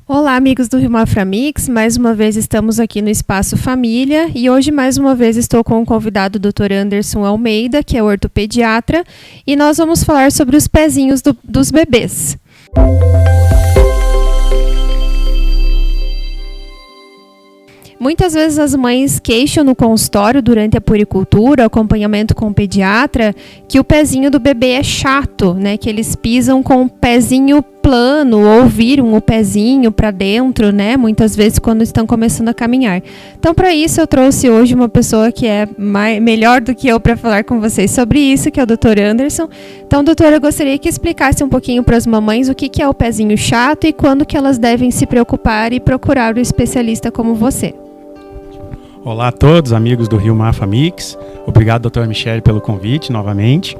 Olá, amigos do Rio Mafra Mix, mais uma vez estamos aqui no Espaço Família e hoje mais uma vez estou com o convidado Dr. Anderson Almeida, que é ortopediatra, e nós vamos falar sobre os pezinhos dos bebês. Muitas vezes as mães queixam no consultório durante a puericultura, o acompanhamento com o pediatra, que o pezinho do bebê é chato, né? Que eles pisam com o pezinho plano ou viram o pezinho para dentro, né? Muitas vezes quando estão começando a caminhar. Então, para isso, eu trouxe hoje uma pessoa que é melhor do que eu para falar com vocês sobre isso, que é o Dr. Anderson. Então, doutor, eu gostaria que explicasse um pouquinho para as mamães o que é o pezinho chato e quando que elas devem se preocupar e procurar um especialista como você. Olá a todos, amigos do Rio Mafra Mix. Obrigado, doutora Michele, pelo convite novamente.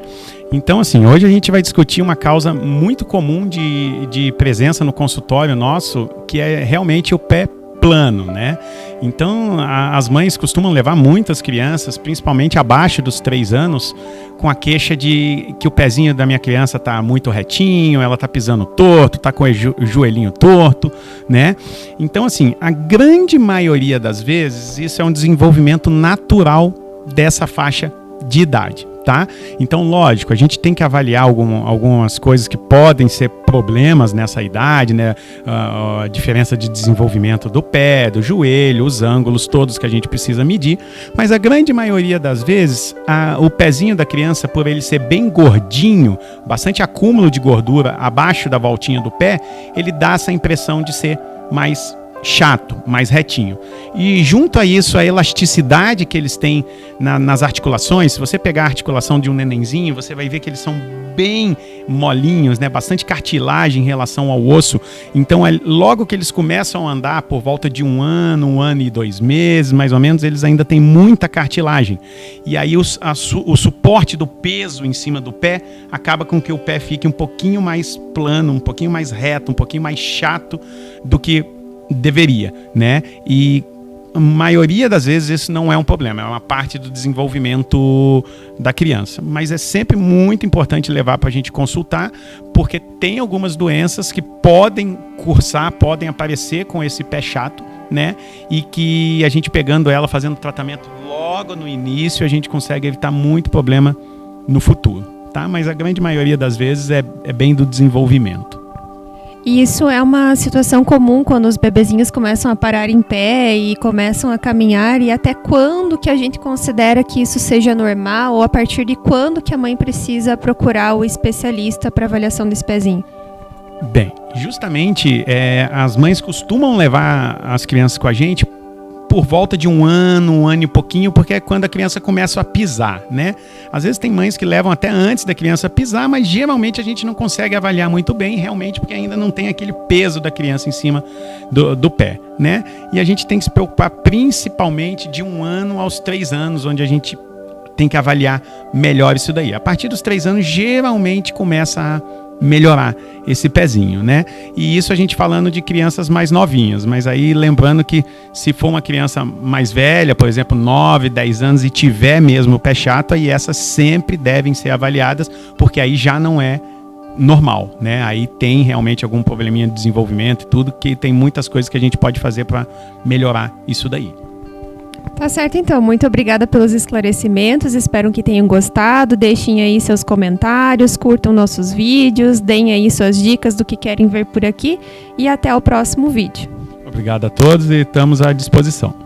Então, assim, hoje a gente vai discutir uma causa muito comum de presença no consultório nosso, que é realmente o pé plano, né? Então, as mães costumam levar muitas crianças, principalmente abaixo dos 3 anos, com a queixa de que o pezinho da minha criança está muito retinho, ela está pisando torto, está com o joelhinho torto, né? Então, assim, a grande maioria das vezes, isso é um desenvolvimento natural dessa faixa de idade. Tá? Então, lógico, a gente tem que avaliar algumas coisas que podem ser problemas nessa idade, né? A diferença de desenvolvimento do pé, do joelho, os ângulos todos que a gente precisa medir, mas a grande maioria das vezes, o pezinho da criança, por ele ser bem gordinho, bastante acúmulo de gordura abaixo da voltinha do pé, ele dá essa impressão de ser mais chato, mais retinho. E junto a isso, a elasticidade que eles têm nas articulações, se você pegar a articulação de um nenenzinho, você vai ver que eles são bem molinhos, né? Bastante cartilagem em relação ao osso. Então, logo que eles começam a andar por volta de 1 ano e 2 meses, mais ou menos, eles ainda têm muita cartilagem. E aí o suporte do peso em cima do pé acaba com que o pé fique um pouquinho mais plano, um pouquinho mais reto, um pouquinho mais chato do que deveria, né? E a maioria das vezes isso não é um problema, é uma parte do desenvolvimento da criança. Mas é sempre muito importante levar para a gente consultar, porque tem algumas doenças que podem cursar, podem aparecer com esse pé chato, né? E que a gente pegando ela, fazendo tratamento logo no início, a gente consegue evitar muito problema no futuro, tá? Mas a grande maioria das vezes é bem do desenvolvimento. E isso é uma situação comum quando os bebezinhos começam a parar em pé e começam a caminhar, e até quando que a gente considera que isso seja normal, ou a partir de quando que a mãe precisa procurar o especialista para avaliação desse pezinho? Bem, justamente as mães costumam levar as crianças com a gente por volta de 1 ano e pouquinho, porque é quando a criança começa a pisar, né? Às vezes tem mães que levam até antes da criança pisar, mas geralmente a gente não consegue avaliar muito bem, realmente, porque ainda não tem aquele peso da criança em cima do pé, né? E a gente tem que se preocupar principalmente de 1 ano aos 3 anos, onde a gente tem que avaliar melhor isso daí. A partir dos 3 anos, geralmente começa a melhorar esse pezinho, né? E isso a gente falando de crianças mais novinhas, mas aí lembrando que se for uma criança mais velha, por exemplo, 9, 10 anos e tiver mesmo o pé chato, aí essas sempre devem ser avaliadas, porque aí já não é normal, né? Aí tem realmente algum probleminha de desenvolvimento e tudo, que tem muitas coisas que a gente pode fazer para melhorar isso daí. Tá certo, então. Muito obrigada pelos esclarecimentos. Espero que tenham gostado. Deixem aí seus comentários, curtam nossos vídeos, deem aí suas dicas do que querem ver por aqui e até o próximo vídeo. Obrigado a todos e estamos à disposição.